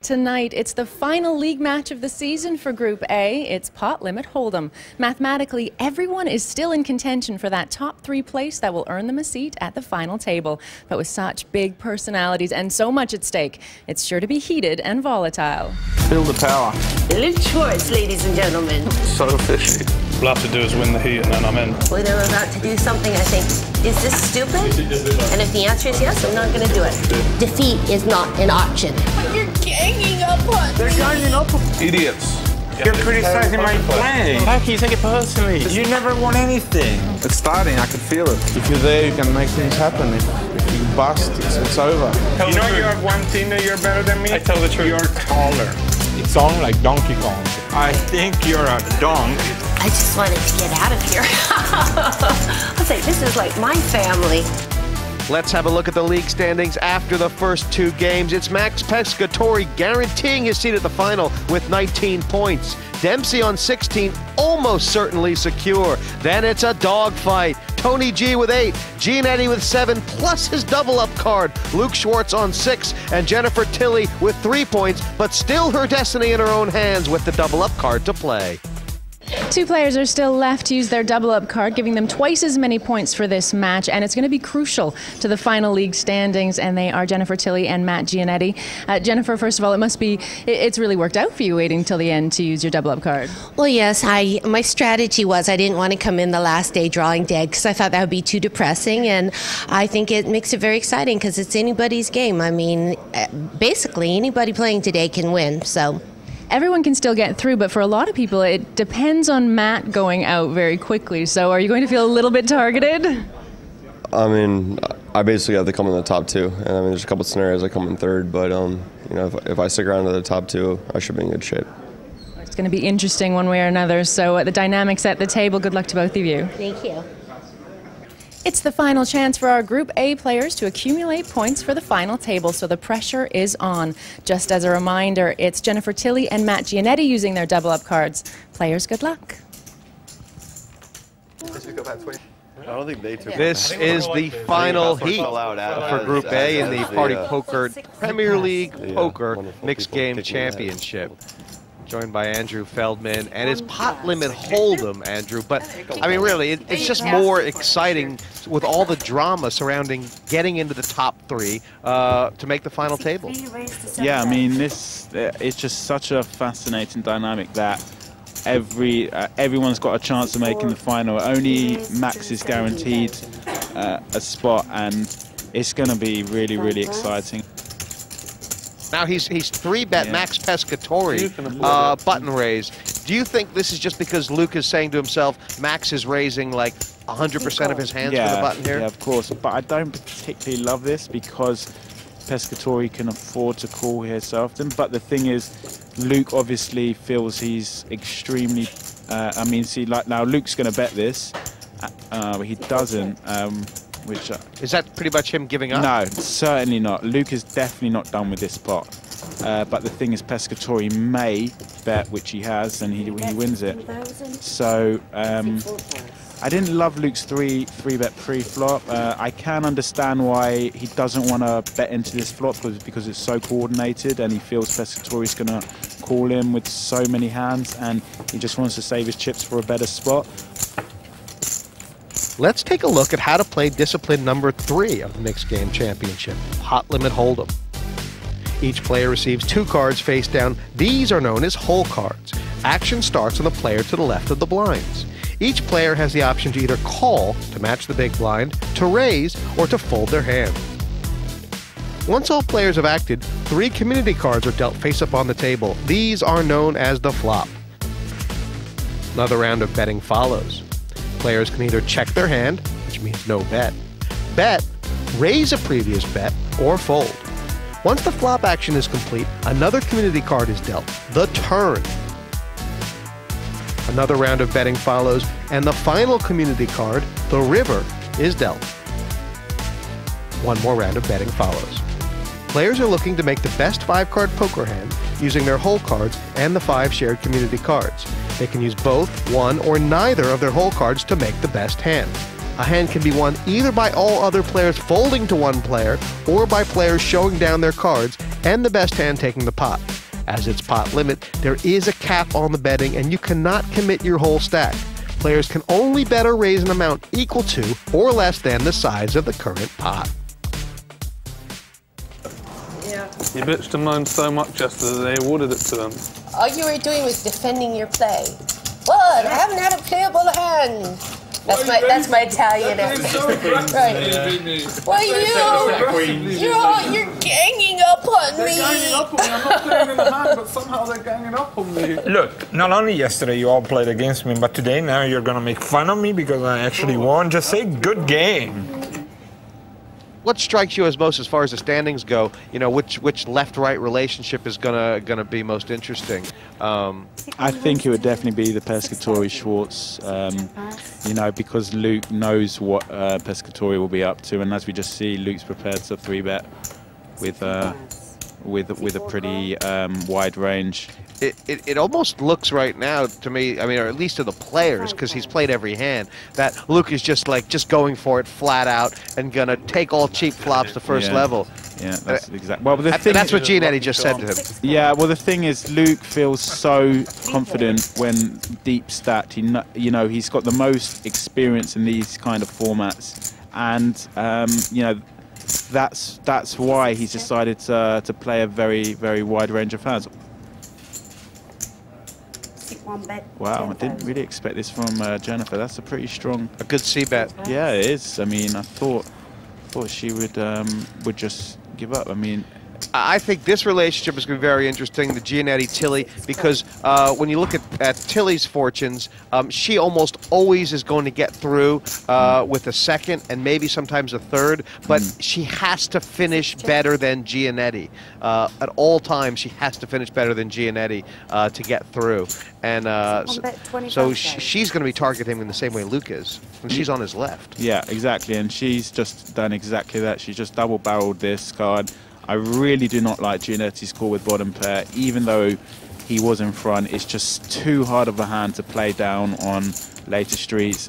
Tonight, it's the final league match of the season for Group A. It's Pot Limit Hold'em. Mathematically, everyone is still in contention for that top 3 place that will earn them a seat at the final table. But with such big personalities and so much at stake, it's sure to be heated and volatile. Feel the power. Luke Schwartz, ladies and gentlemen. So fishy. All I have to do is win the heat and then I'm in. Well, they're about to do something I think, is this stupid? And if the answer is yes, I'm not going to do it. Defeat is not an option. But you're ganging up on They're ganging up on idiots. You're criticizing my play. How can you take it personally? You never won anything. It's starting, I can feel it. If you're there, you can make things happen. If you bust, it's over. You know you have one thing that you're better than me? I tell the truth. You're taller. It sounds like Donkey Kong. I think you're a donk. I just wanted to get out of here. I'll say, this is like my family. Let's have a look at the league standings after the first 2 games. It's Max Pescatori guaranteeing his seat at the final with 19 points. Dempsey on 16, almost certainly secure. Then it's a dogfight. Tony G with 8, Gianetti with 7, plus his double-up card. Luke Schwartz on 6, and Jennifer Tilley with 3 points, but still her destiny in her own hands with the double-up card to play. 2 players are still left to use their double-up card, giving them twice as many points for this match, and it's going to be crucial to the final league standings, and they are Jennifer Tilley and Matt Gianetti. Jennifer, first of all, it's really worked out for you waiting till the end to use your double-up card. Well, yes, my strategy was I didn't want to come in the last day drawing dead because I thought that would be too depressing, and I think it makes it very exciting because it's anybody's game. I mean, basically, anybody playing today can win, so... Everyone can still get through, but for a lot of people, it depends on Matt going out very quickly. So are you going to feel a little bit targeted? I mean, I basically have to come in the top 2. And I mean, there's a couple of scenarios I come in 3rd, but you know, if I stick around to the top 2, I should be in good shape. It's going to be interesting one way or another. So the dynamics at the table, good luck to both of you. Thank you. It's the final chance for our Group A players to accumulate points for the final table, so the pressure is on. Just as a reminder, it's Jennifer Tilley and Matt Gianetti using their double-up cards. Players, good luck. I don't think they took This is the final heat for Group A in the Party Poker Premier League Poker Mixed Game Championship. Joined by Andrew Feldman, and it's Pot Limit Hold'em, Andrew. But, I mean, really, it's just more exciting with all the drama surrounding getting into the top 3 to make the final table. Yeah, I mean, it's just such a fascinating dynamic that everyone's got a chance of making the final. Only Max is guaranteed a spot, and it's going to be really, really exciting. Now he's 3-bet Max Pescatori, button raise. Do you think this is just because Luke is saying to himself, Max is raising like 100% of his hands for the button here? Yeah, of course. But I don't particularly love this because Pescatori can afford to call here so often. But the thing is, Luke obviously feels he's extremely... I mean, see, like now Luke's going to bet this, but he doesn't. Which is that pretty much him giving up? No, certainly not. Luke is definitely not done with this pot. But the thing is, Pescatori may bet, which he has, and he wins it. So I didn't love Luke's 3-bet pre-flop. I can understand why he doesn't want to bet into this flop because it's so coordinated, and he feels Pescatori's going to call him with so many hands, and he just wants to save his chips for a better spot. Let's take a look at how to play discipline number 3 of the Mixed Game Championship, Pot Limit Hold'em. Each player receives 2 cards face down. These are known as hole cards. Action starts on the player to the left of the blinds. Each player has the option to either call to match the big blind, to raise, or to fold their hand. Once all players have acted, 3 community cards are dealt face up on the table. These are known as the flop. Another round of betting follows. Players can either check their hand, which means no bet, raise a previous bet, or fold. Once the flop action is complete, another community card is dealt, the turn. Another round of betting follows, and the final community card, the river, is dealt. One more round of betting follows. Players are looking to make the best 5-card poker hand using their hole cards and the 5 shared community cards. They can use both, one, or neither of their hole cards to make the best hand. A hand can be won either by all other players folding to one player or by players showing down their cards and the best hand taking the pot. As it's pot limit, there is a cap on the betting and you cannot commit your whole stack. Players can only bet or raise an amount equal to or less than the size of the current pot. You bitched and moaned so much yesterday, they awarded it to them. All you were doing was defending your play. What? I haven't had a playable hand. That's my Italian accent. Right. Well, you're ganging up on me. They're ganging up on me. I'm not playing in the hand, but somehow they're ganging up on me. Look, not only yesterday you all played against me, but today now you're gonna make fun of me because I actually won. Just say good game. What strikes you as most, as far as the standings go? You know, which left-right relationship is gonna be most interesting? I think it would definitely be the Pescatori-Schwartz. You know, because Luke knows what Pescatori will be up to, and as we just see, Luke's prepared to 3-bet with a pretty wide range. It almost looks right now to me, I mean, or at least to the players, because he's played every hand, that Luke is just going for it flat out and gonna take all cheap flops the first level. Yeah, that's exactly. Well, the thing that's what Giannetti just said to him. Yeah, well, the thing is, Luke feels so confident when deep stacked. You know, he's got the most experience in these kind of formats, and you know, that's why he's decided to play a very, very wide range of hands. Wow, I didn't really expect this from Jennifer. That's a pretty strong... A good C-bet. Yeah, it is. I mean, I thought she would just give up. I mean... I think this relationship is going to be very interesting, the Giannetti-Tilly, because when you look at Tilly's fortunes, she almost always is going to get through with a second and maybe sometimes a third, but she has to finish better than Giannetti. At all times, she has to finish better than Giannetti to get through. And so she's going to be targeting him in the same way Luke is, and she's on his left. Yeah, exactly, and she's just done exactly that. She just double-barreled this card. I really do not like Giannetti's call with bottom pair, even though he was in front. It's just too hard of a hand to play down on later streets.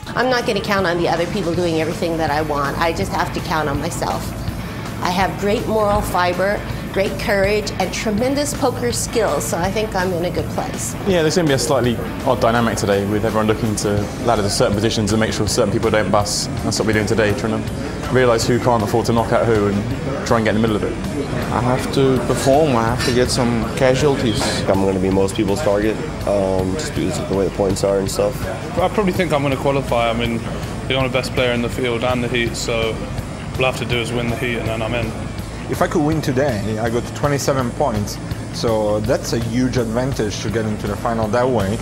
I'm not going to count on the other people doing everything that I want. I just have to count on myself. I have great moral fiber, great courage, and tremendous poker skills, so I think I'm in a good place. Yeah, there's going to be a slightly odd dynamic today with everyone looking to ladder to certain positions and make sure certain people don't bust. That's what we're doing today, trying to realise who can't afford to knock out who and try and get in the middle of it. I have to perform, I have to get some casualties. I'm going to be most people's target, just because of the way the points are and stuff. I probably think I'm going to qualify. I mean, you're the best player in the field and the heat, so all I have to do is win the heat and then I'm in. If I could win today, I got 27 points, so that's a huge advantage to get into the final that way.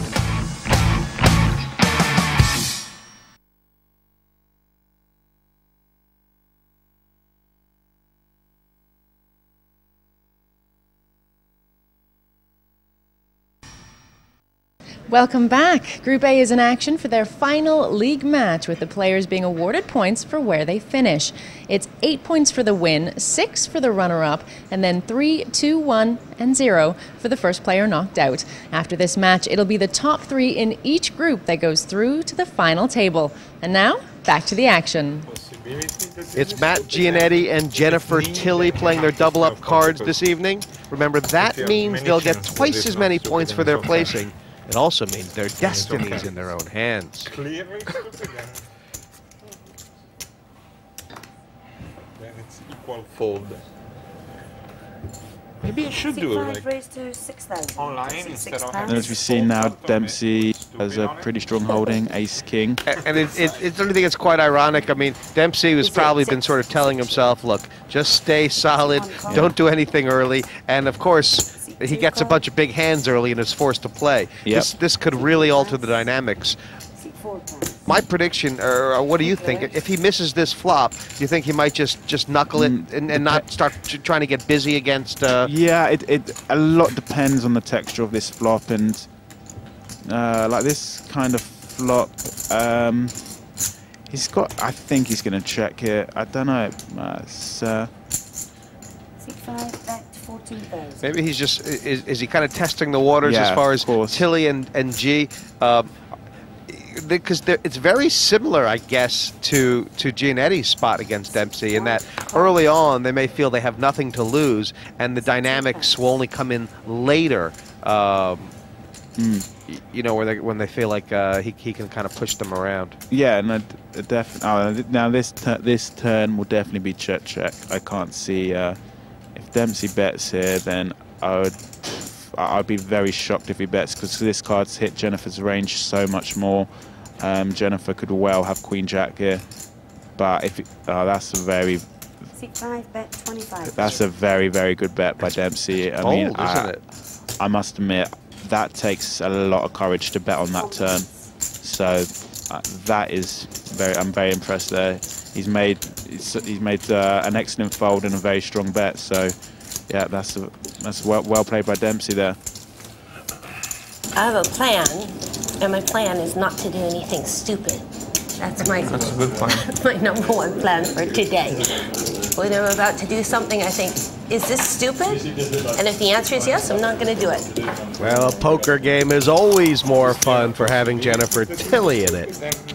Welcome back. Group A is in action for their final league match, with the players being awarded points for where they finish. It's 8 points for the win, 6 for the runner-up, and then 3, 2, 1, and 0 for the first player knocked out. After this match, it'll be the top 3 in each group that goes through to the final table. And now, back to the action. It's Matt Giannetti and Jennifer Tilly playing their double-up cards this evening. Remember, that means they'll get twice as many points for their placing. It also means their destiny's in their own hands. Then it's equal fold. Maybe I should do it like online instead of... And as we see now, Dempsey has a pretty strong holding, ace-king. And it's I think it's quite ironic. I mean, Dempsey has probably been sort of telling himself, look, just stay solid, don't do anything early. And of course, he gets a bunch of big hands early and is forced to play. Yep. This could really alter the dynamics. My prediction, or what do you think? If he misses this flop, do you think he might just knuckle it and not start trying to get busy against... Yeah, a lot depends on the texture of this flop, and like this kind of flop, he's got... I think he's going to check here. I don't know. Maybe he's just... Is he kind of testing the waters as far as Tilly and G? because it's very similar, I guess, to Gianetti's spot against Dempsey, in that early on they may feel they have nothing to lose, and the dynamics will only come in later. You know, when they feel like he can kind of push them around. Yeah, and now this turn will definitely be check. I can't see if Dempsey bets here, then I'd be very shocked if he bets, because this card's hit Jennifer's range so much more. Jennifer could well have Queen Jack here, but if that's a very 65 bet 25. That's a very, very good bet by Dempsey. I mean, isn't it? I must admit that takes a lot of courage to bet on that turn. So that is I'm very impressed there. He's made an excellent fold and a very strong bet. So yeah, that's well played by Dempsey there. I have a plan, and my plan is not to do anything stupid. That's a good plan. My #1 plan for today. When I'm about to do something, I think, is this stupid? And if the answer is yes, I'm not going to do it. Well, a poker game is always more fun for having Jennifer Tilly in it.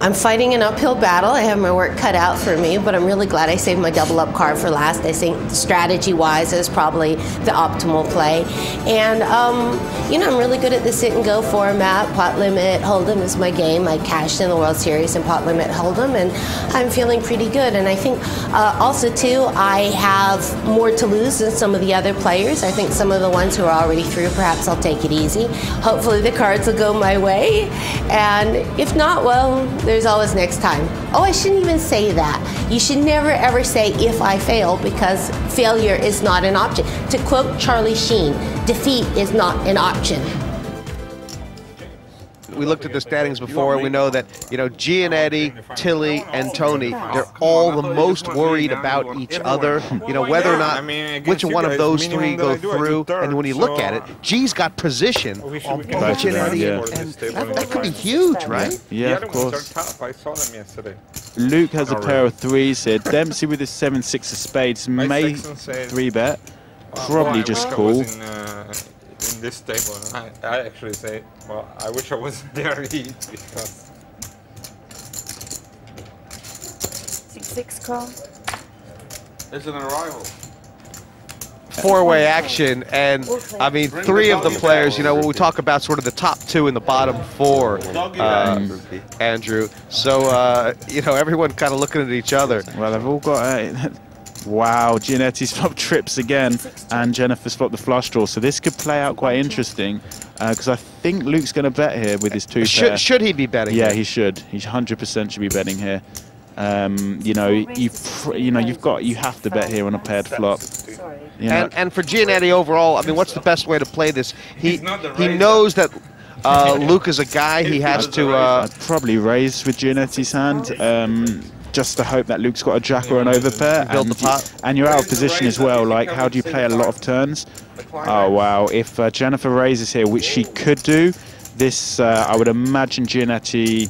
I'm fighting an uphill battle. I have my work cut out for me, but I'm really glad I saved my double up card for last. I think strategy-wise is probably the optimal play. And, you know, I'm really good at the sit-and-go format. Pot limit hold'em is my game. I cashed in the World Series in pot limit hold'em, and I'm feeling pretty good. And I think also, too, I have more to lose than some of the other players. I think some of the ones who are already through, perhaps I'll take it easy. Hopefully the cards will go my way. And if not, well, there's always next time. Oh, I shouldn't even say that. You should never ever say if I fail, because failure is not an option. To quote Charlie Sheen, defeat is not an option. We looked at the standings before, and we know that, you know, Gianetti, Tilly, and Tony, they're all the most worried about each other. You know, whether or not which one of those three go through. And when you look at it, G's got position on Gianetti, and that could be huge, right? Yeah, of course. I saw them yesterday. Luke has a pair of threes here. Dempsey with his 7-6 of spades may 3-bet. Probably just call. In this table, and I actually say, well, I wish I wasn't there because 6-6 call. It's an arrival. Four-way action, and I mean, three of the players, you know, when we talk about sort of the top two and the bottom four, Andrew, so, you know, everyone kind of looking at each other. Well, they've all got wow, Gianetti's flopped trips again, and Jennifer's flopped the flush draw. So this could play out quite interesting, because I think Luke's going to bet here with his two pair. Should he be betting? Yeah, here? he should. He 100% should be betting here. You know, you have to bet here on a paired flop. You know. And for Gianetti overall, I mean, what's the best way to play this? He knows that Luke is a guy he has to. I'd probably raise with Gianetti's hand. Just to hope that Luke's got a jack or an overpair, and you're out of position as well. Like, how do you play a lot of turns? Oh wow! If Jennifer raises here, which she could do, this I would imagine Gianetti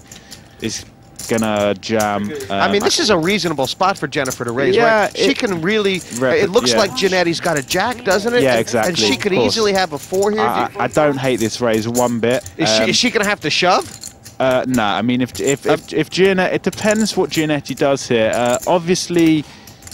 is gonna jam. I mean, this is a reasonable spot for Jennifer to raise. Yeah, right? She can really. It looks like Gianetti's got a jack, doesn't it? Yeah, exactly. And she could easily have a 4 here. I don't hate this raise one bit. Is she gonna have to shove? No, I mean, if Gianetti, it depends what Gianetti does here. Obviously,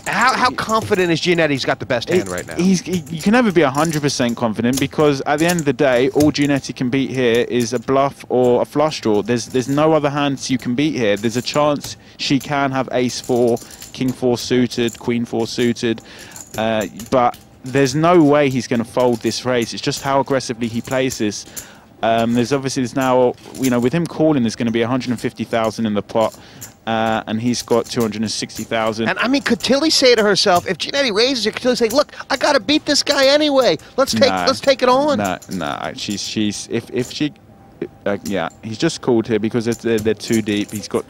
how confident is Gianetti's got the best hand right now? You can never be 100% confident, because at the end of the day, all Gianetti can beat here is a bluff or a flush draw. There's no other hands you can beat here. There's a chance she can have ace-4, king-4 suited, queen-4 suited, but there's no way he's going to fold this raise. It's just how aggressively he plays this. There's now, you know, with him calling, there's going to be 150,000 in the pot, and he's got 260,000. And I mean, could Tilly say to herself, if Gianetti raises it, could Tilly say, "Look, I got to beat this guy anyway. Let's take it on." No. Yeah, he's just called here because they're too deep. He's got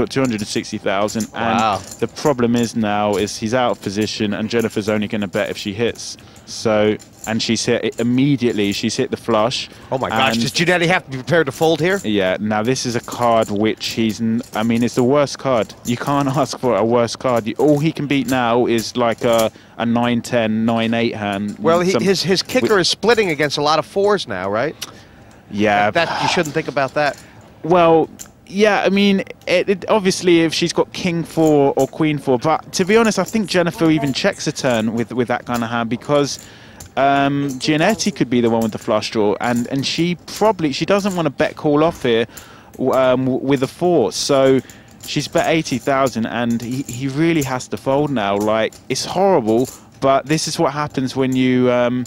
260,000, wow. And the problem is now is he's out of position, and Jennifer's only going to bet if she hits. So and she's hit it immediately. She's hit the flush. Oh my gosh, does Giannetti have to be prepared to fold here? Yeah, now this is a card which I mean, it's the worst card. You can't ask for a worse card. All he can beat now is like a 9-10, 9-8 hand. Well, his kicker is splitting against a lot of 4s now, right? Yeah. You shouldn't think about that. Well, yeah, I mean, obviously if she's got King 4 or Queen 4, but to be honest, I think Jennifer even checks a turn with that kind of hand, because Giannetti could be the one with the flush draw, and she doesn't want to bet call off here with a 4, so she's bet 80,000, and he really has to fold now. Like, it's horrible, but this is what happens when you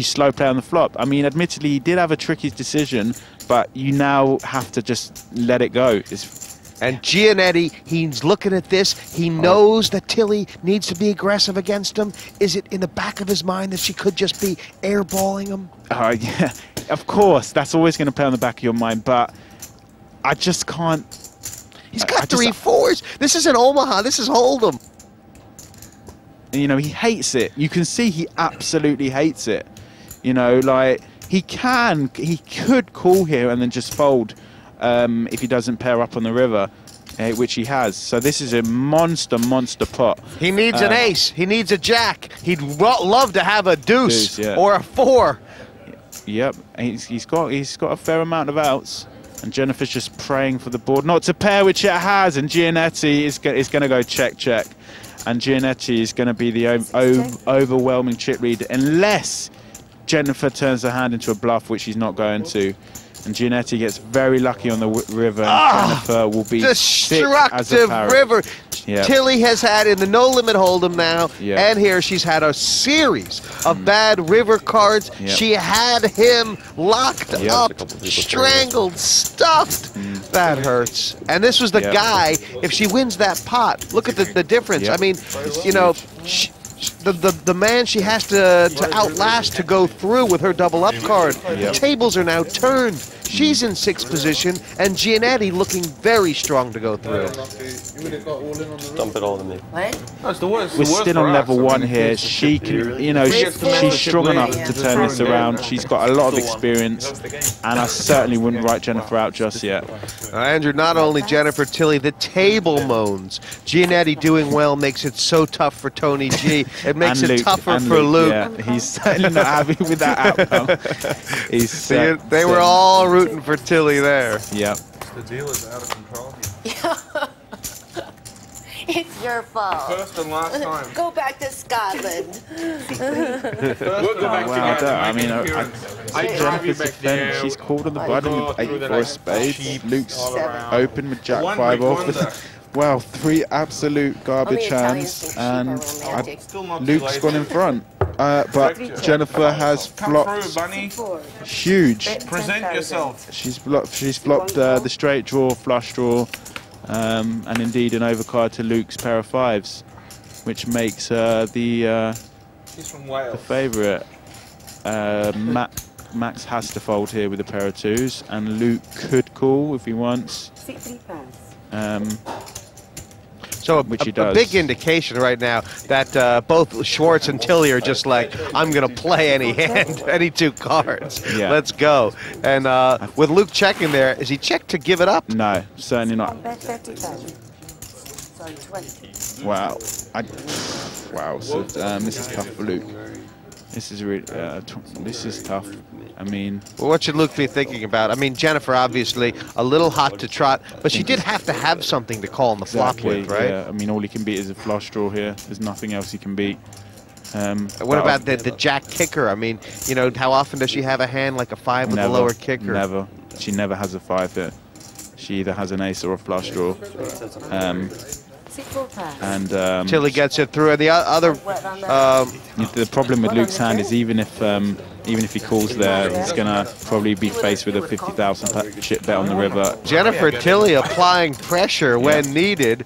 slow play on the flop. I mean, admittedly, he did have a tricky decision, but you now have to just let it go. And Giannetti, he's looking at this. He knows that Tilly needs to be aggressive against him. Is it in the back of his mind that she could just be airballing him? Yeah, of course. That's always going to play on the back of your mind, but I just can't. He's got 3 4s. This isn't Omaha. This is Hold'em. You know, he hates it. You can see he absolutely hates it. You know, like, he could call here and then just fold if he doesn't pair up on the river, which he has. So this is a monster pot. He needs an ace. He needs a jack. He'd love to have a deuce yeah. or a 4. Yep, he's got a fair amount of outs. And Jennifer's just praying for the board not to pair, which it has. And Giannetti is going to go check. And Giannetti is going to be the overwhelming chip lead, unless Jennifer turns her hand into a bluff, which she's not going to. And Giannetti gets very lucky on the river, and Jennifer will be destructive river. Yep. Tilly has had in the no-limit Hold'em now, and here she's had a series of bad river cards. She had him locked up, strangled, stuffed. That hurts. And this was the guy, if she wins that pot, look at the difference. I mean, you know, the man she has to outlast to go through with her double up card. The tables are now turned. She's in 6th position, and Giannetti looking very strong to go through. Dump it all to me. We're still on level 1 here. She can, you know, she's strong enough to turn this around. She's got a lot of experience, and I certainly wouldn't write Jennifer out just yet. Andrew, not only Jennifer, Tilly, the table moans. Giannetti doing well makes it so tough for Tony G. It makes it tougher for Luke. Yeah, he's certainly not happy with that outcome. They were all rooting for Tilly there. Yep. The deal is out of control. It's your fault. First and last time. Go back to Scotland. I mean, Jennifer's defense, she's called on the button with 8 for a spade. Luke's open with Jack 5 off. Wow, 3 absolute garbage hands, and Luke's gone in front. But Jennifer has flopped huge. Present yourself. She's flopped the straight draw, flush draw, and indeed an overcard to Luke's pair of 5s, which makes her the favourite. Max has to fold here with a pair of 2s, and Luke could call if he wants. So a big indication right now that both Schwartz and Tilly are just like, I'm going to play any hand, any 2 cards. Yeah. Let's go. And with Luke checking there, is he checked to give it up? No, certainly not. Wow. Wow. So this is tough for Luke. This is really, this is tough. I mean, well, what should Luke be thinking about? I mean, Jennifer obviously a little hot to trot, but she did have to have something to call on the flop with, right? Yeah. I mean, all he can beat is a flush draw here. There's nothing else he can beat. What about the jack kicker? I mean, you know, how often does she have a hand like a 5 with a lower kicker? Never. She never has a 5 here. She either has an ace or a flush draw. And Tilly gets it through. The other the problem with Luke's hand is even if he calls there, he's gonna probably be faced with a 50,000 chip bet on the river. Jennifer Tilly applying pressure when needed.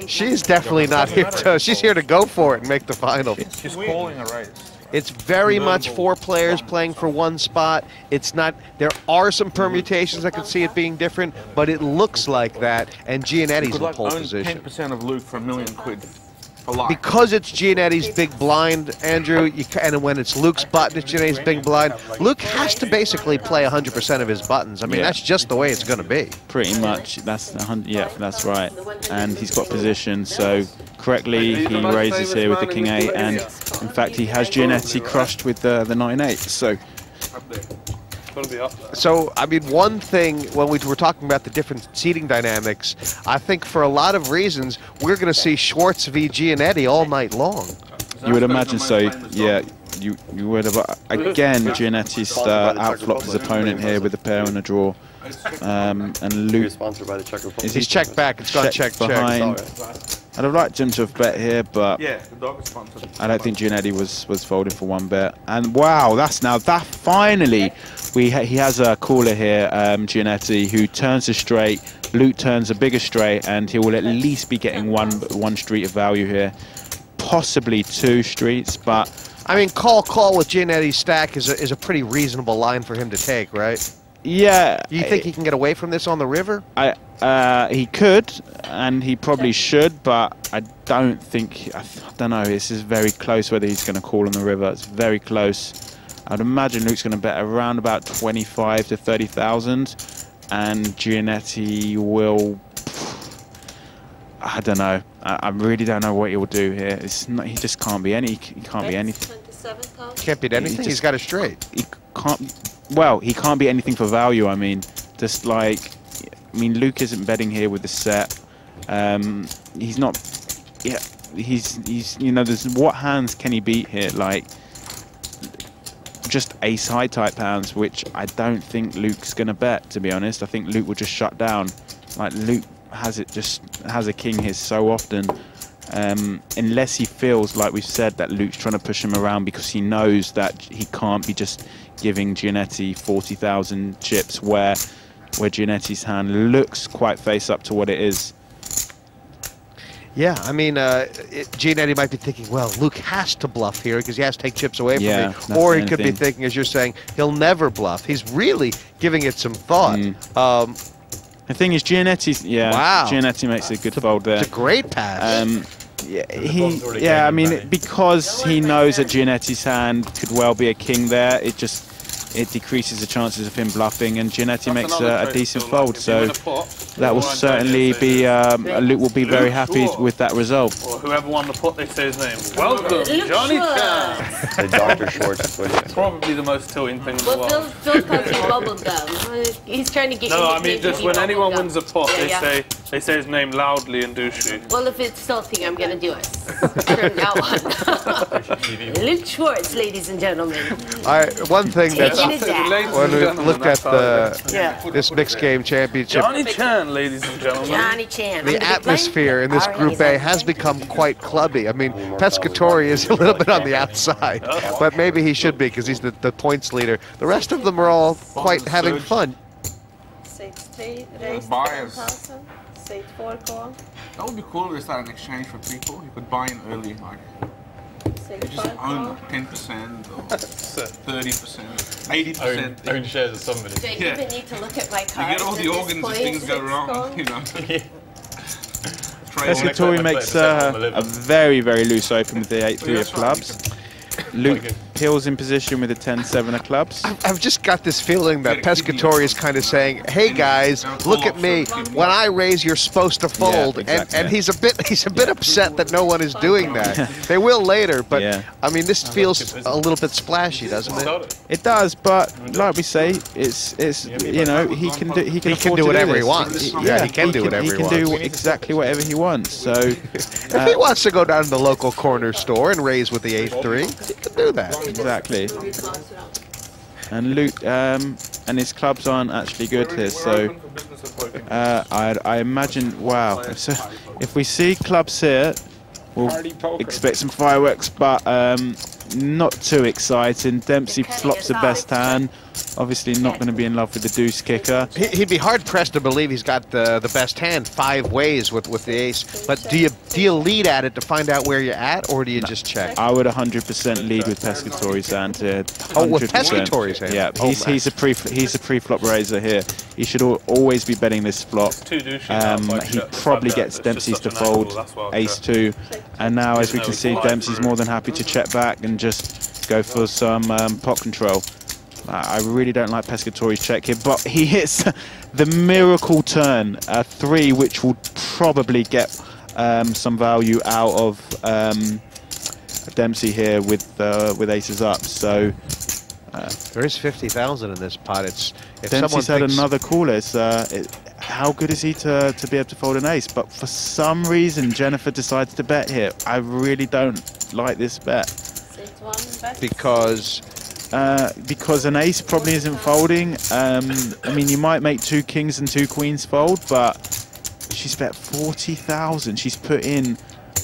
She's definitely not here to. She's here to go for it and make the final. She's calling a race. It's very much 4 players playing for 1 spot. It's not. There are some permutations I could see it being different, but it looks like that. And Giannetti's in pole position. 10% of Luke for £1 million. because it's Gianetti's big blind, Andrew, and when it's Luke's button, it's Gianetti's big blind, Luke has to basically play 100% of his buttons. I mean, that's just the way it's going to be. Pretty much. That's 100. Yeah, that's right. And he's got position, so correctly he raises here with the King 8, and in fact he has Gianetti crushed with the 9-8. So, I mean, one thing, when we were talking about the different seating dynamics, I think for a lot of reasons, we're going to see Schwartz v. Gianetti all night long. You would imagine so, yeah. You would have. Again, Gianetti's outflopped his opponent here with a pair and a draw. And Luke is he's checked back. It's gone check behind. I'd have liked him to have bet here, but I don't think Gianetti was folding for one bet. And wow, that finally he has a caller here, Gianetti, who turns a straight. Luke turns a bigger straight, and he will at least be getting one street of value here, possibly 2 streets. But I mean, call with Gianetti's stack is a pretty reasonable line for him to take, right? Yeah. You think he can get away from this on the river? He could, and he probably should, but I don't think. I don't know. This is very close. Whether he's going to call on the river, it's very close. I'd imagine Luke's going to bet around about 25 to 30,000, and Gianetti will. I don't know. I really don't know what he will do here. It's not. He just can't be any. He can't be anything. Can't beat anything. He's got a straight. He can't. Well, he can't be anything for value. I mean, just like. I mean, Luke isn't betting here with the set. He's not. Yeah, he's. You know, there's what hands can he beat here? Like, just ace high type hands, which I don't think Luke's gonna bet. To be honest, I think Luke will just shut down. Like Luke has a king here so often, unless he feels like we've said that Luke's trying to push him around because he knows that he can't be just giving Gianetti 40,000 chips where Gianetti's hand looks quite face up to what it is. Yeah, I mean, Gianetti might be thinking, well, Luke has to bluff here because he has to take chips away from me. Or he could be thinking, as you're saying, he'll never bluff. He's really giving it some thought. The thing is, Gianetti's... Yeah, wow. Gianetti makes a good fold there. It's a great pass. Yeah, I mean, because he knows that Gianetti's hand could well be a king there, it decreases the chances of him bluffing, and Gianetti makes a decent fold. So that will certainly be Luke will be very happy with that result. Or whoever won the pot, they say his name. Welcome, Johnny Chan. Say Dr. Schwartz. Probably the most tilting thing in the world. Phil calls it bubblegum. He's trying to get you No, to I mean just when anyone wins a pot, they say his name loudly and douchey. Well, if it's tilting, I'm gonna do it. From now on. Luke Schwartz, ladies and gentlemen. One thing that's when we look at this mixed game championship, Johnny Chan, ladies and gentlemen. Johnny Chan. The atmosphere in this Group A has become quite clubby. I mean, Pescatori is a little bit on the outside, but maybe he should be because he's the points leader. The rest of them are all quite having fun. Passa, 4 call. That would be cool if start an exchange for people. You could buy in early, like you just own 10% or 30%, 80%. Own shares of somebody. Do you even need to look at my cards? You get all the organs if things go wrong, you know. Pescatori makes a very, very loose open with the 8-3 of clubs. Luke peels in position with a 10-7 of clubs. I've just got this feeling that Pescatori is kind of saying, "Hey guys, look at me. When I raise, you're supposed to fold." Yeah, exactly. And he's a bit upset that no one is doing that. They will later, but I mean, this feels a little bit splashy, doesn't it? It does, but like we say, it's you know, he can do whatever he wants. He can do whatever he wants. He can do exactly whatever he wants. So if he wants to go down to the local corner store and raise with the 8-3, he can do that. Exactly. And Luke and his clubs aren't actually good here, so I imagine, wow. So if we see clubs here, we'll expect some fireworks, but not too exciting. Dempsey flops the best hand. Obviously not going to be in love with the deuce kicker. He'd be hard pressed to believe he's got the best hand 5 ways with the ace. But do you Do you lead at it to find out where you're at, or do you just check? I would 100% lead with Pescatori's hand here. 100%. Oh, with Pescatori's hand? Yeah, he's a pre-flop raiser here. He should always be betting this flop. He probably gets Dempsey's to fold ace-2, and now, as we can see, Dempsey's more than happy to check back and just go for some pot control. I really don't like Pescatori's check here, but he hits the miracle turn, a 3, which will probably get some value out of Dempsey here with aces up. So there is 50,000 in this pot. If Dempsey's had another caller. How good is he to be able to fold an ace? But for some reason, Jennifer decides to bet here. I really don't like this bet. Because an ace probably isn't folding. I mean, you might make 2 kings and 2 queens fold, but she's bet 40,000. She's put in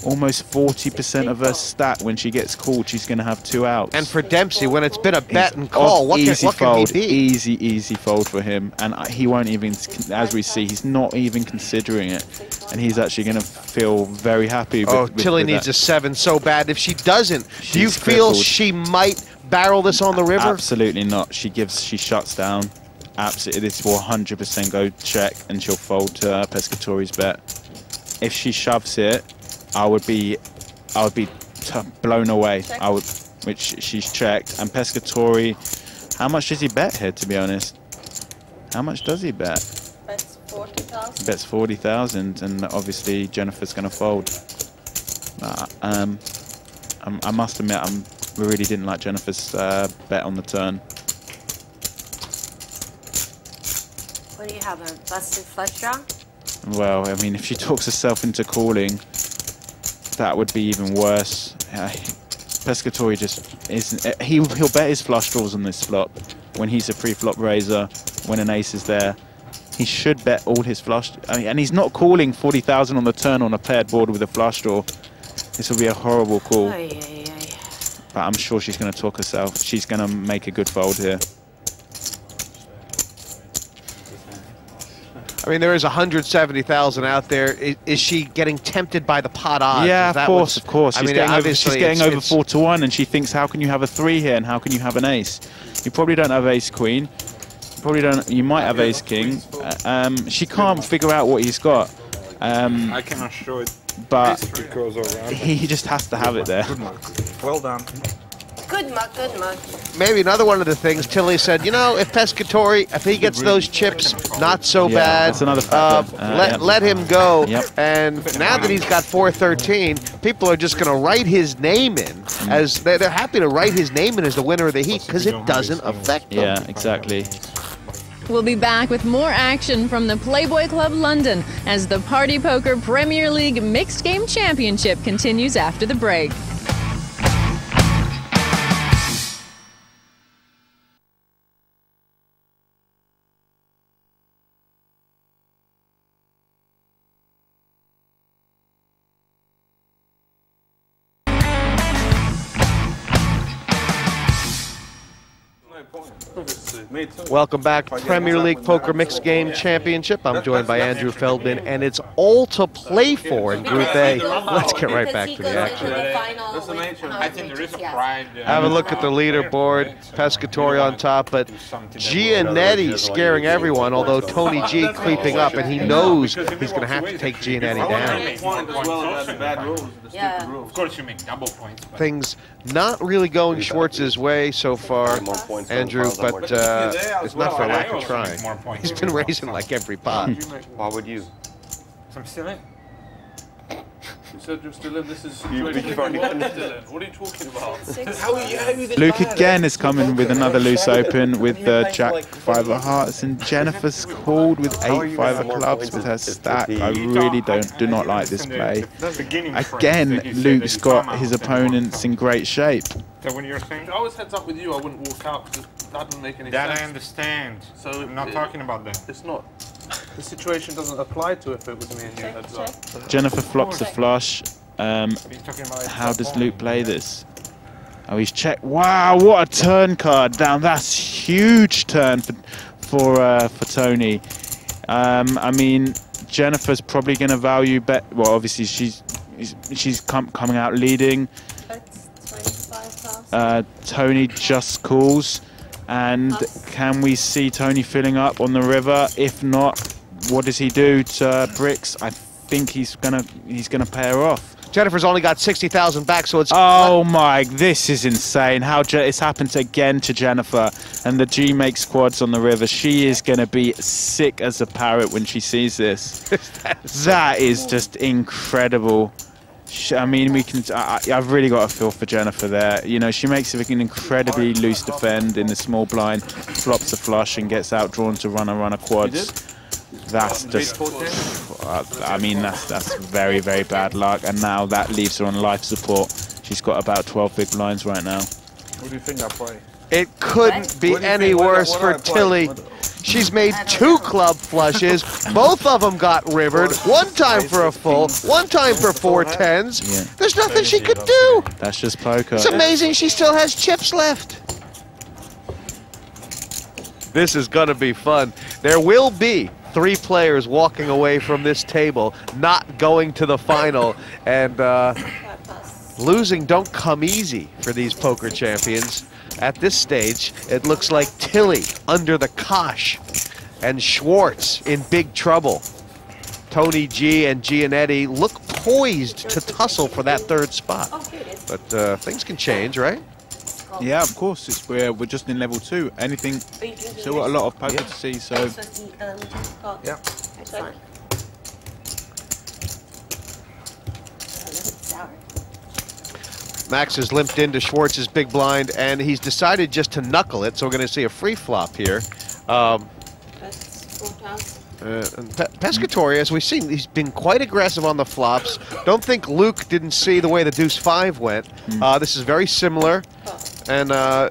almost 40% of her stat. When she gets called, she's going to have 2 outs. And for Dempsey, when it's been a bet and call, what can he be? Easy fold for him. And he won't even, as we see, he's not even considering it. And he's actually going to feel very happy with Tilly needs a 7 so bad. If she doesn't, do you feel she might barrel this on the river? Absolutely not. She shuts down. Absolutely, this will 100% go check, and she'll fold to Pescatori's bet. If she shoves it, I would be blown away. Which she's checked. And Pescatori, how much does he bet here? To be honest, how much does he bet? Bets 40,000. He bets 40,000, and obviously Jennifer's going to fold. I must admit, I really didn't like Jennifer's bet on the turn. What do you have, a busted flush draw? Well, I mean, if she talks herself into calling, that would be even worse. Pescatori just isn't. He'll bet his flush draws on this flop when he's a pre-flop raiser. When an ace is there, he should bet all his flush. I mean, and he's not calling 40,000 on the turn on a paired board with a flush draw. This will be a horrible call. But I'm sure she's going to talk herself. She's going to make a good fold here. I mean, there is 170,000 out there. Is she getting tempted by the pot odds? Yeah, of course. She's getting over 4 to 1, and she thinks, how can you have a 3 here, and how can you have an ace? You probably don't have ace queen. You might have ace king. She can't figure out what he's got. I cannot show it. But he just has to have it there. Well done. Good muck, good muck. Maybe another one of the things Tilly said, you know, if Pescatori, if he gets those chips, not so bad. That's another factor. Let him go. Yep. And now that he's got 413, people are just going to write his name in as they're happy to write his name in as the winner of the heat because it doesn't affect them. Yeah, exactly. We'll be back with more action from the Playboy Club London as the Party Poker Premier League Mixed Game Championship continues after the break. Welcome back to Premier League Poker Mixed Game Championship. I'm joined by Andrew Feldman, and it's all to play for in Group A. Let's get right back to the action. I think there is a pride. Have a look at the leaderboard. Pescatori on top, but Giannetti scaring everyone, although Tony G creeping up, and he knows he's going to have to take Giannetti down. Yeah. Of course you make double points. Things not really going Schwartz's way so far, Andrew, but it's not for lack of trying. He's been raising like every pot. Why would you? I'm still in. You said you're still in. This is situation. What are you talking about? Luke again is coming with another loose open with Jack 5 of hearts, and Jennifer's called with 8 5 of clubs with her stack. I really do not like this play. Again, Luke's got his opponents in great shape. So when you're saying, If I was heads up with you, I wouldn't walk out because that doesn't make any that sense. I understand. So I'm not talking about that. It's not. The situation doesn't apply to if it was me and you heads up. Jennifer flops a flush. How does Luke play this? Oh, he's checked. Wow, what a turn card down. That's huge turn for Tony. I mean, Jennifer's probably going to value bet. Well, obviously she's she's coming out leading. Tony just calls. And can we see Tony filling up on the river? If not, what does he do to Bricks? I think he's gonna pay her off. Jennifer's only got 60,000 back, so it's... Oh my, this is insane. How it's happened again to Jennifer. And the G makes quads on the river. She is going to be sick as a parrot when she sees this. That is just incredible. I mean, I've really got a feel for Jennifer there. You know, she makes an incredibly loose defend in the small blind, flops a flush and gets outdrawn to runner quads. That's just, I mean, that's very, very bad luck. And now that leaves her on life support. She's got about 12 big blinds right now. What do you think I play? It couldn't be any worse for Tilly. She's made 2 club flushes. Both of them got rivered. One time for a full, one time for 4 tens. Yeah. There's nothing she could do. That's just poker. It's amazing she still has chips left. This is going to be fun. There will be 3 players walking away from this table, not going to the final. And losing don't come easy for these poker champions. At this stage, it looks like Tilly under the cosh and Schwartz in big trouble. Tony G and Gianetti look poised to tussle for that 3rd spot. But things can change, right? Yeah, of course. We're just in level 2. Anything, still got a lot of poker to see, so... Yeah. Max has limped into Schwartz's big blind, and he's decided just to knuckle it, so we're going to see a free flop here. Pescatore, as we've seen, he's been quite aggressive on the flops. Don't think Luke didn't see the way the deuce 5 went. This is very similar. And I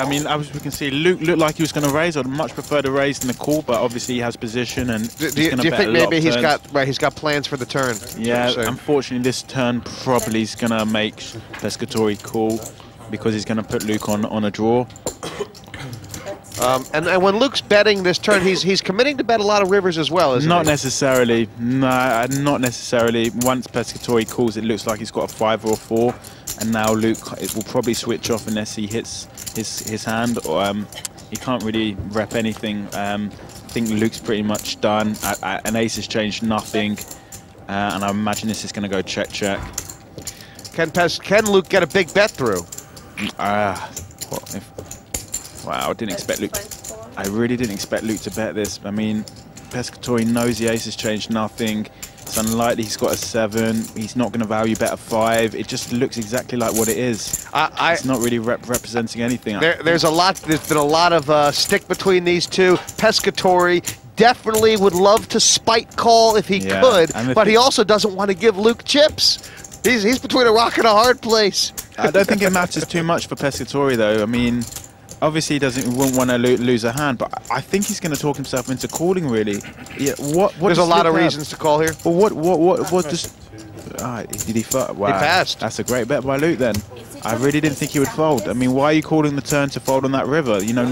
mean, we can see Luke looked like he was going to raise. I'd much prefer to raise than the call, but obviously he has position and do you think maybe he's got plans for the turn? Yeah, unfortunately this turn probably is going to make Pescatore call because he's going to put Luke on a draw. And when Luke's betting this turn, he's committing to bet a lot of rivers as well, isn't he? Not necessarily. No, not necessarily. Once Pescatore calls, it looks like he's got a 5 or a 4, and now Luke will probably switch off unless he hits his hand, or he can't really rep anything. I think Luke's pretty much done. An ace has changed nothing, and I imagine this is going to go check. Can Luke get a big bet through? Wow, I didn't expect Luke. I really didn't expect Luke to bet this. I mean, Pescatore knows the ace has changed nothing. It's unlikely he's got a 7. He's not going to value bet a 5. It just looks exactly like what it is. It's not really representing anything. There's been a lot of stick between these two. Pescatore definitely would love to spite call if he could, but he also doesn't want to give Luke chips. He's between a rock and a hard place. I don't think it matters too much for Pescatore, though. I mean, obviously he wouldn't want to lose a hand, but I think he's going to talk himself into calling, really. Yeah. What There's a lot of reasons to call here. Well, what just... did he fold? Wow. He passed. That's a great bet by Luke, then. I really didn't think he would fold. I mean, why are you calling the turn to fold on that river? You know,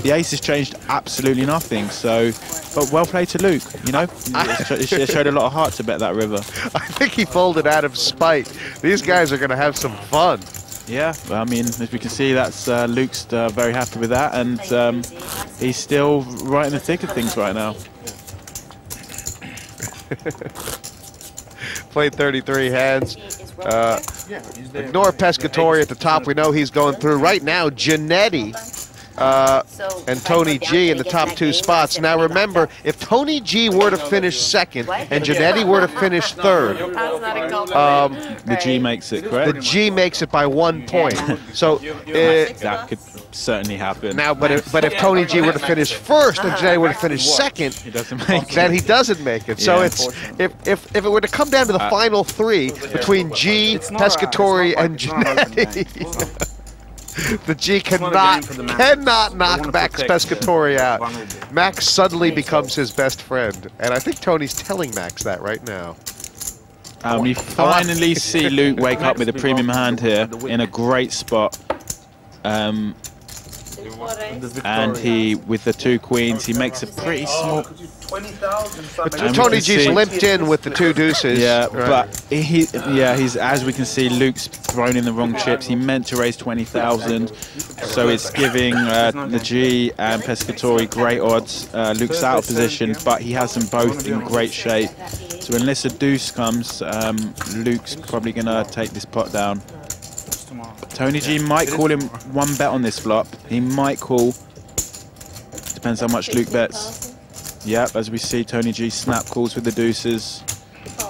the ace has changed absolutely nothing, so... But well played to Luke, you know? It showed a lot of heart to bet that river. I think he folded out of spite. These guys are going to have some fun. Yeah, I mean, as we can see, that's Luke's very happy with that, and he's still right in the thick of things right now. Played 33 hands. Ignore Pescatore at the top. We know he's going through. Right now, Gianetti and Tony G in the top 2 spots. Now remember, if Tony G were to finish 2nd and Gianetti were to finish 3rd, the G makes it, correct? The G makes it by 1 point. So that could certainly happen. Now, but if Tony G were to finish 1st and Gianetti were to finish 2nd, he doesn't make it. Then he doesn't make it. So it's if it were to come down to the final 3 between G, Pescatore, and Gianetti. The G cannot knock Max Pescatore out. Max suddenly becomes his best friend, and I think Tony's telling Max that right now. We finally see Luke wake up with a premium hand here in a great spot. And he, with the 2 queens, he makes a pretty small... Tony G's limped in with the 2 deuces. Yeah, right. but he's, as we can see, Luke's thrown in the wrong chips. He meant to raise 20,000, so it's giving the G and Pescatori great odds. Luke's out of position, but he has them both in great shape. So unless a deuce comes, Luke's probably going to take this pot down. Tony G might call him 1 bet on this flop. He might call. Depends how much Luke bets. Yep, as we see, Tony G snap calls with the deuces,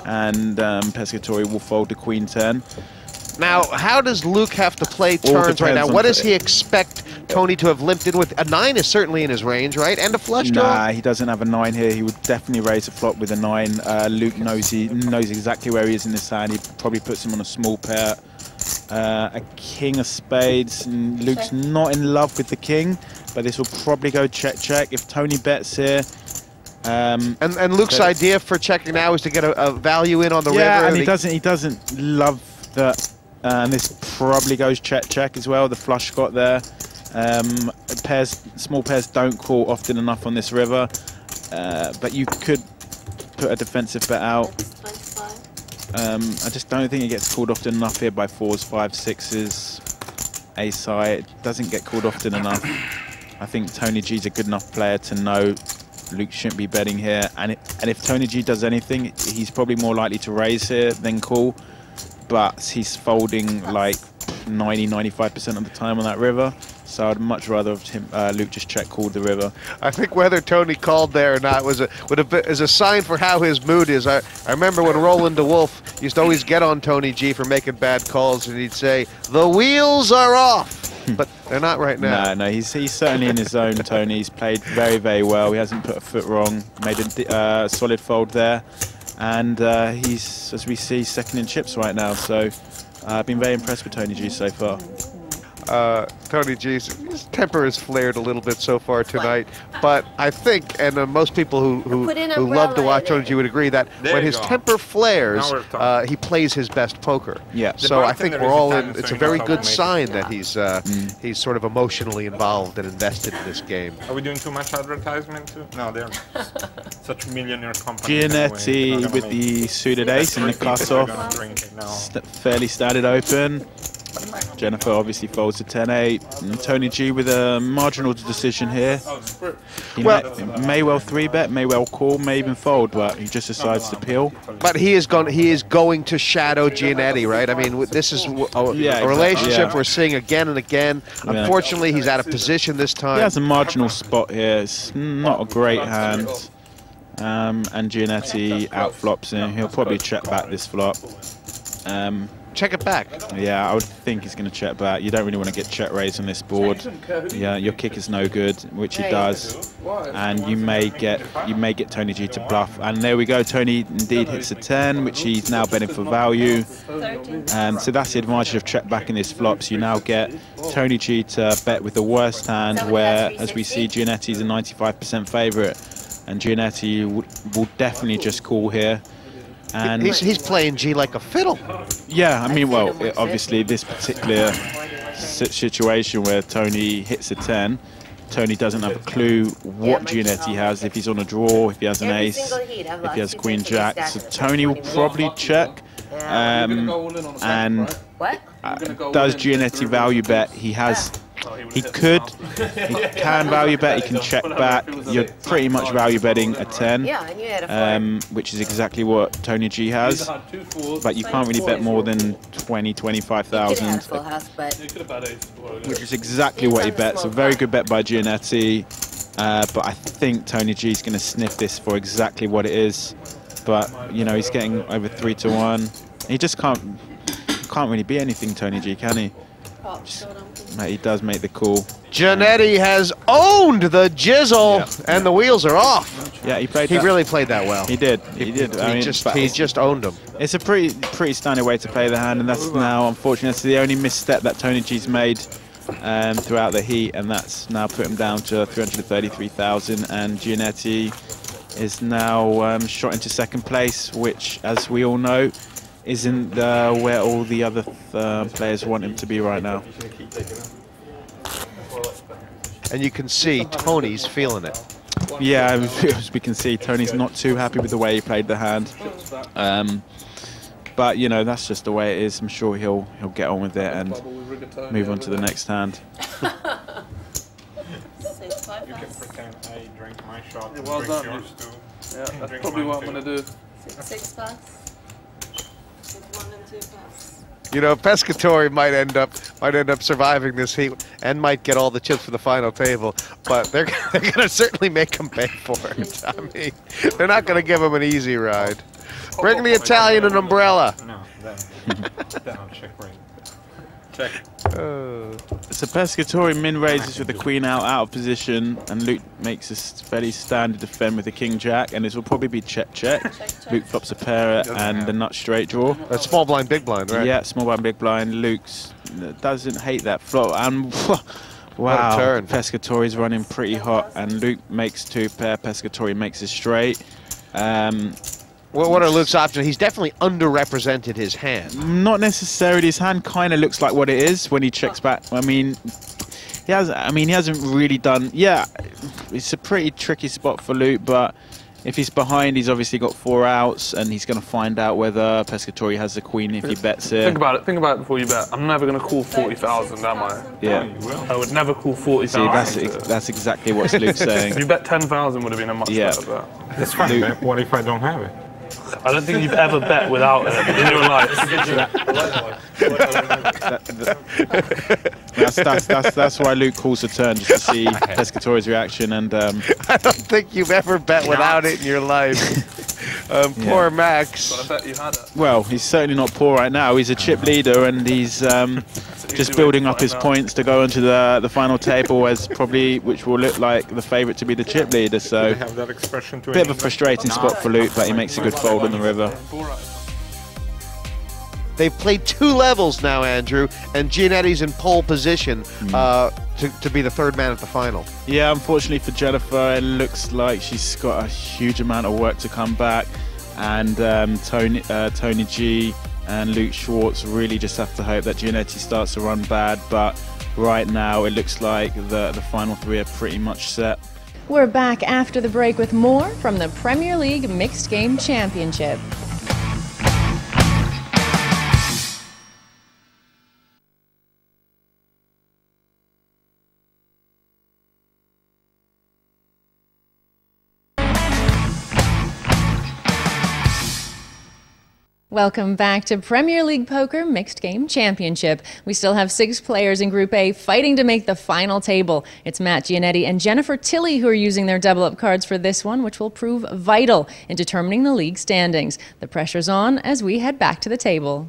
and Pescatori will fold to Queen 10. Now, how does Luke have to play turns right now? What does he expect Tony to have limped in with? A 9 is certainly in his range, right? And a flush draw? Nah, he doesn't have a 9 here. He would definitely raise a flop with a 9. Luke knows exactly where he is in this hand. He probably puts him on a small pair. A king of spades. And Luke's not in love with the king, but this will probably go check-check. If Tony bets here... and Luke's idea for checking now is to get a value in on the river. Yeah, and he doesn't love that. This probably goes check-check as well. The flush got there. Small pairs don't call often enough on this river, but you could put a defensive bet out. I just don't think it gets called often enough here by 4s, 5s, 6s. Ace-high, it doesn't get called often enough. I think Tony G's a good enough player to know Luke shouldn't be betting here, and if Tony G does anything, he's probably more likely to raise here than call, but he's folding like 90–95% of the time on that river, so I'd much rather have Luke just check called the river. I think whether Tony called there or not is a sign for how his mood is. I remember when Roland DeWolf used to always get on Tony G for making bad calls, and he'd say, "The wheels are off." But they're not right now. No, he's certainly in his zone, Tony. He's played very, very well. He hasn't put a foot wrong, made a solid fold there. And he's, as we see, second in chips right now. So I've been very impressed with Tony G so far. Tony G's his temper has flared a little bit so far tonight, but I think, and most people who love to watch Tony G would agree that when his temper flares, he plays his best poker. Yeah. So I think we're all in. It's a very good sign that he's sort of emotionally involved and invested in this game. Are we doing too much advertisement too? No, they're such millionaire companies. Giannetti anyway. with the suited ace and the cutoff. Fairly standard open. Jennifer obviously folds to 10-8. And Tony G with a marginal decision here. He may well 3-bet, may well call, may even fold, but he just decides to peel. But he is going to shadow Giannetti, right? I mean, this is a relationship we're seeing again and again. Unfortunately, he's out of position this time. He has a marginal spot here. It's not a great hand. And Giannetti outflops him. He'll probably check back this flop. Check it back. Yeah, I would think he's going to check back. You don't really want to get check raised on this board. Yeah, your kick is no good, which he does, and you may get Tony G to bluff. And there we go. Tony indeed hits a 10, which he's now betting for value. So that's the advantage of check back in this flop. So you now get Tony G to bet with the worst hand, where, as we see, Giannetti's a 95% favourite, and Giannetti will definitely just call here. And he's playing G like a fiddle. Yeah, I mean, well, obviously this particular situation where Tony hits a 10, Tony doesn't have a clue what Giannetti has, if he's on a draw, if he has an ace, if he has queen jack. So Tony will probably check. And does Giannetti value bet? He can value bet, he can check back. You're pretty much value betting a 10, which is exactly what Tony G has, but you can't really bet more than 20–25,000, which is exactly what he bets. A very good bet by Giannetti, but I think Tony G is going to sniff this for exactly what it is. But you know, he's getting over 3-1. He just can't really be anything, Tony G, can he? He does make the call. Giannetti has owned the jizzle, and the wheels are off. Yeah, he really played that well. He did. He just owned them. It's a pretty standard way to play the hand, and that's now, unfortunately, that's the only misstep that Tony G's made throughout the heat, and that's now put him down to 333,000. And Giannetti is now shot into second place, which, as we all know, isn't where all the other players want him to be right now. and you can see Tony's feeling it. Yeah, as we can see, Tony's not too happy with the way he played the hand. But you know, that's just the way it is. I'm sure he'll get on with it and move on to the next hand. You can pretend I drank my shot and drink yours too. Yeah, that's probably what I'm going to do. 6 plus. 1 and 2 plus. You know, Pescatore might end up surviving this heat and might get all the chips for the final table, but they're going to certainly make him pay for it. I mean, they're not going to give him an easy ride. Bring the Italian an umbrella. No, then I'll check right. Check. So Pescatore min raises with the queen out of position, and Luke makes a fairly standard defend with the king jack, and this will probably be check. Luke flops a pair and the nut straight draw. That's small blind, big blind, right? Yeah, small blind, big blind. Luke's doesn't hate that flop, and wow, Pescatore's running pretty hot, and Luke makes 2 pair. Pescatore makes a straight. What are Luke's options? He's definitely underrepresented his hand. Not necessarily. His hand kind of looks like what it is when he checks back. I mean, he hasn't really done. Yeah, it's a pretty tricky spot for Luke, but if he's behind, he's obviously got 4 outs, and he's going to find out whether Pescatore has the queen if he bets it. Think about it before you bet. I'm never going to call 40,000, am I? Yeah. I would never call 40,000. See, that's exactly what Luke's saying. If you bet 10,000 would have been a much better bet. That's fine, but what if I don't have it? I don't think you've ever bet without it in your life. That's why Luke calls the turn, just to see Pescatore's reaction. And I don't think you've ever bet without it in your life. Poor Max. But I bet you had it. Well, he's certainly not poor right now. He's a chip leader, and he's just building up his points to go into the final table, as which will look like the favourite to be the chip leader. So, have that expression to bit of a frustrating spot for Luke, but he makes a good fold in the river. They've played 2 levels now, Andrew, and Gianetti's in pole position to be the 3rd man at the final. Yeah, unfortunately for Jennifer, it looks like she's got a huge amount of work to come back, and Tony G and Luke Schwartz really just have to hope that Gianetti starts to run bad, but right now it looks like the final 3 are pretty much set. We're back after the break with more from the Premier League Mixed Game Championship. Welcome back to Premier League Poker Mixed Game Championship. We still have 6 players in Group A fighting to make the final table. It's Matt Gianetti and Jennifer Tilley who are using their double-up cards for this one, which will prove vital in determining the league standings. The pressure's on as we head back to the table.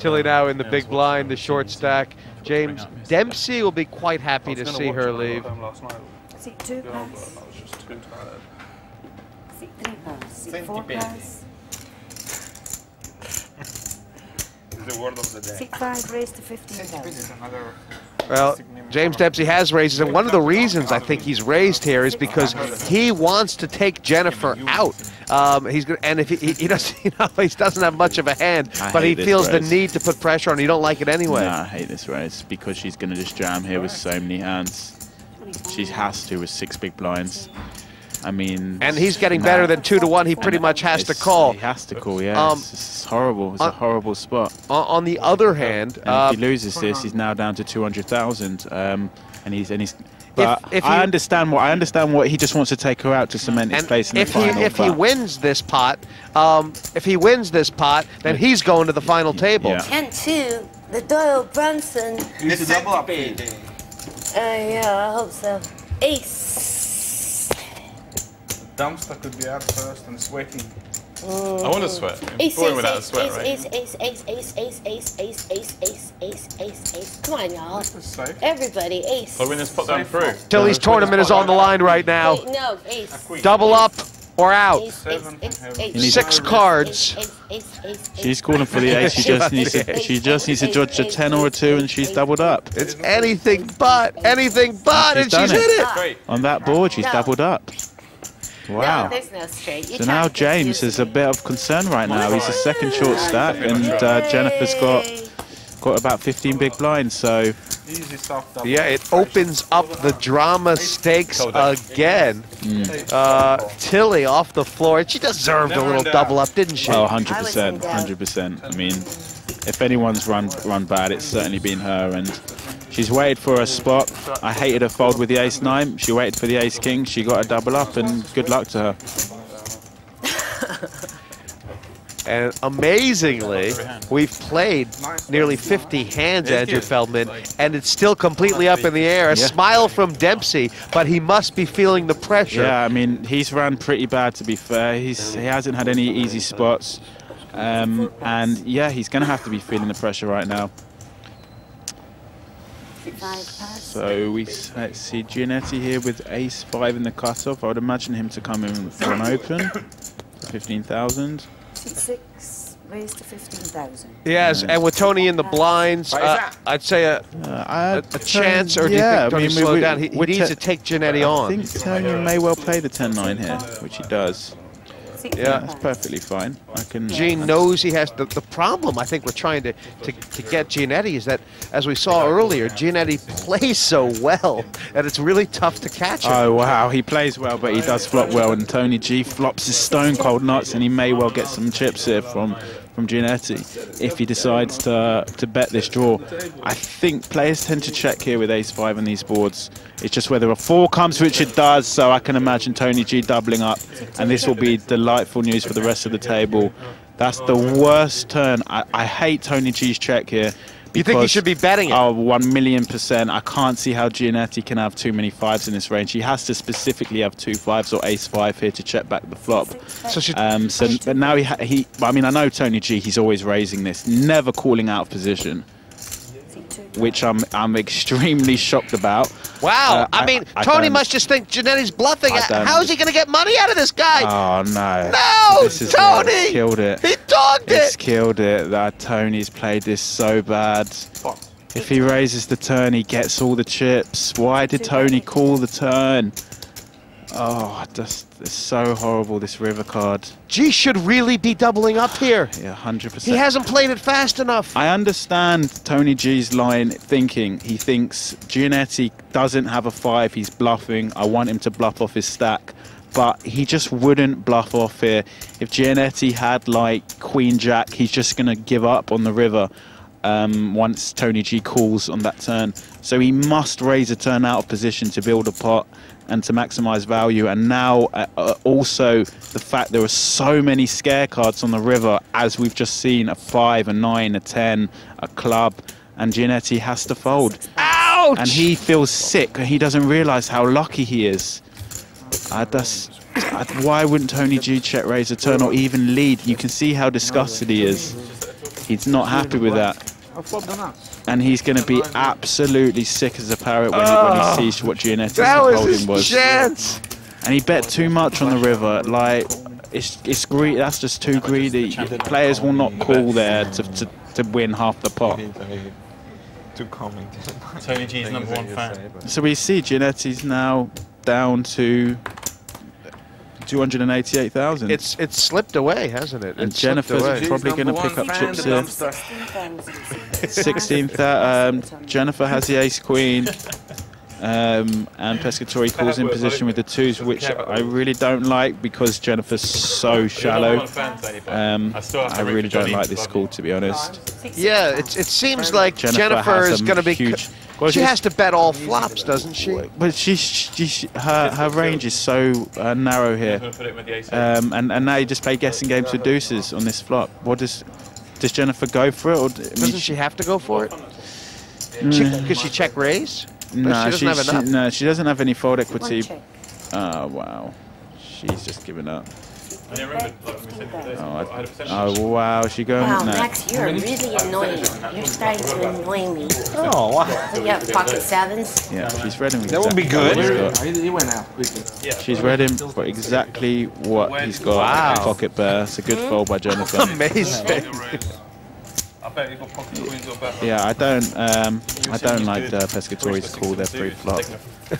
Tilley now in the big blind, the short stack. James Dempsey will be quite happy to see her leave. Is it 2 plus? Is it 3 plus? Is it 4 plus? The word of the day. 6-5 raised to 15,000. Well, James Dempsey has raises, and one of the reasons I think he's raised here is because he wants to take Jennifer out. And if he doesn't, he doesn't have much of a hand, but he feels the need to put pressure on. You don't like it anyway. No, I hate this raise because she's going to just jam here with so many hands. She has to with 6 big blinds. I mean, and he's getting better than 2 to 1. He pretty much has to call. He has to call, yeah. It's horrible. It's a horrible spot. On the other hand, if he loses this, he's now down to 200,000. And he's. But I understand what he just wants to take her out to cement his place in the final. If he wins this pot, then he's going to the final table. Yeah. 10-2, the Doyle Brunson. It's a double up. Yeah, I hope so. Ace. Dumpster could be out first and sweating. I want to sweat. Ace, Boring without a sweat, right? Ace. Come on, y'all. Everybody, ace. I'll win this pot down through. Tilley's tournament is on the line right now. Wait, no, ace. Double up or out. Ace. 6 cards. She's calling for the ace. She just needs to dodge a 10 or a 2, and she's doubled up. It's anything but, and she's hit it. On that board, she's doubled up. Wow. No, there's no straight. So now James is a bit of concern right now. He's a 2nd short stack, and Jennifer's got about 15 big blinds. So Easy soft double. Yeah, it opens up the drama stakes again. Tilly off the floor. She deserved a little double up, didn't she? Oh, 100%, 100%. I mean, if anyone's run bad, it's certainly been her, and she's waited for a spot. I hated her fold with the ace-9. She waited for the ace-king. She got a double up, and good luck to her. And amazingly, we've played nearly 50 hands, Andrew Feldman, and it's still completely up in the air. A smile from Dempsey, but he must be feeling the pressure. Yeah, I mean, he's ran pretty bad, to be fair. He hasn't had any easy spots. And yeah, he's going to have to be feeling the pressure right now. So let's see Giannetti here with ace-5 in the cutoff. I would imagine him to come in for an open, 15,000. 6 raised to 15,000. Yes, and with Tony in the blinds, I'd say a chance, or do you think Tony slow down? He needs to take Giannetti on. I think Tony may well play the 10-9 here, which he does. Yeah, that's perfectly fine. Gene knows he has the problem. I think we're trying to get Giannetti is that, as we saw earlier, Giannetti plays so well that it's really tough to catch him. Oh wow, he plays well, but he does flop well, and Tony G flops his stone cold nuts, and he may well get some chips here from Giannetti if he decides to bet this draw. I think players tend to check here with ace-5 on these boards. It's just whether a 4 comes, which it does, so I can imagine Tony G doubling up, and this will be delightful news for the rest of the table. That's the worst turn. I hate Tony G's check here. You think he should be betting it? Oh, 1,000,000%. I can't see how Giannetti can have too many 5s in this range. He has to specifically have 2 5s or ace-5 here to check back the flop. But now I mean, I know Tony G, he's always raising this, never calling out of position, which I'm extremely shocked about. Wow, I mean, Tony must just think Giannetti's bluffing. How is he going to get money out of this guy? Oh, no. No, this is Tony! Killed it. He dogged it! It's killed it. That Tony's played this so bad. If he raises the turn, he gets all the chips. Why did Tony call the turn? Oh, it's so horrible, this river card. G should really be doubling up here. Yeah, 100%. He hasn't played it fast enough. I understand Tony G's line thinking. He thinks Giannetti doesn't have a 5, he's bluffing. I want him to bluff off his stack. But he just wouldn't bluff off here. If Giannetti had like Queen Jack, he's just going to give up on the river once Tony G calls on that turn. So he must raise a turn out of position to build a pot and to maximize value. And now also the fact there are so many scare cards on the river, as we've just seen, a 5, a 9, a 10, a club, and Giannetti has to fold. Ouch! And he feels sick, and he doesn't realize how lucky he is. Why wouldn't Tony G check raise a turn or even lead? You can see how disgusted he is. He's not happy with that. And he's going to be absolutely sick as a parrot when he sees what Giannetti's holding was. Chance. And he bet too much on the river. Like, it's greedy. That's just too greedy. Players will not call there to win half the pot. Tony G's #1 fan. So we see Giannetti's now down to 288,000. It's slipped away, hasn't it? And Jennifer's probably going to pick up chips here. 16,000. Jennifer has the ace queen. And Pescatori calls in position with the 2s, which I really don't like because Jennifer's so shallow. I really don't like this call, to be honest. Yeah, it seems like Jennifer is going to be huge. Well, she has to bet all flops, doesn't she? But her range is so narrow here. And now you just play guessing games with deuces on this flop. What does Jennifer go for it? Or doesn't she have to go for it? Could she check raise? No, she doesn't have enough. No, she doesn't have any fold equity. Oh, wow. She's just given up. Oh, wow, she going Wow, now. Max, you're really annoying. You're starting to annoy me. Oh, wow. So you have pocket 7s? Yeah, she's read him exactly That would be good. He went out quickly. She's read him for exactly what he's got. Wow. Pocket bear. It's a good fold by Jennifer. Amazing. Yeah, I don't like Pescatori's call their pre-flop,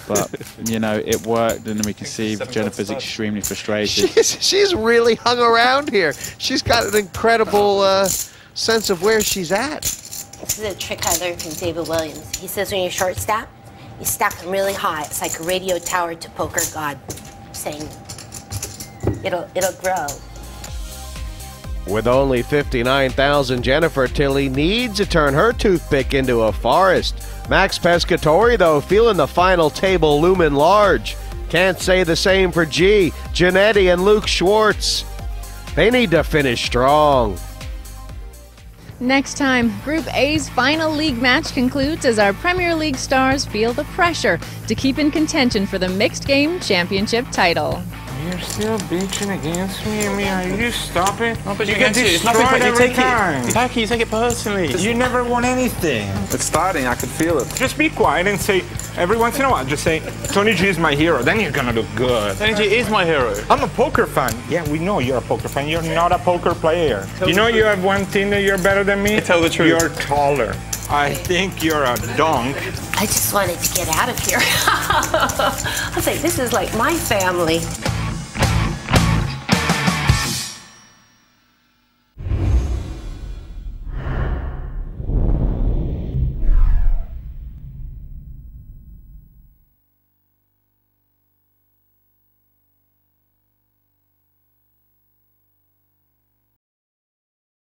but you know it worked, and we can see Jennifer's extremely frustrated. She's really hung around here. She's got an incredible sense of where she's at. This is a trick I learned from David Williams. He says when you short stack, you stack them really high. It's like a radio tower to poker god, saying it'll grow. With only 59,000, Jennifer Tilly needs to turn her toothpick into a forest. Max Pescatori, though, feeling the final table looming large. Can't say the same for G, Janetti, and Luke Schwartz. They need to finish strong. Next time, Group A's final league match concludes as our Premier League stars feel the pressure to keep in contention for the mixed game championship title. You're still bitching against me? I mean, are you stopping? No, but you get destroyed every time. Becky, you take it personally. You never won anything. It's starting, I could feel it. Just be quiet and say, every once in a while, just say, Tony G is my hero. Then you're gonna look good. Tony G is my hero. I'm a poker fan. Yeah, we know you're a poker fan. You're not a poker player. You know you have one thing that you're better than me? Tell the truth. You're taller. I think you're a donk. I just wanted to get out of here. I was like, this is like my family.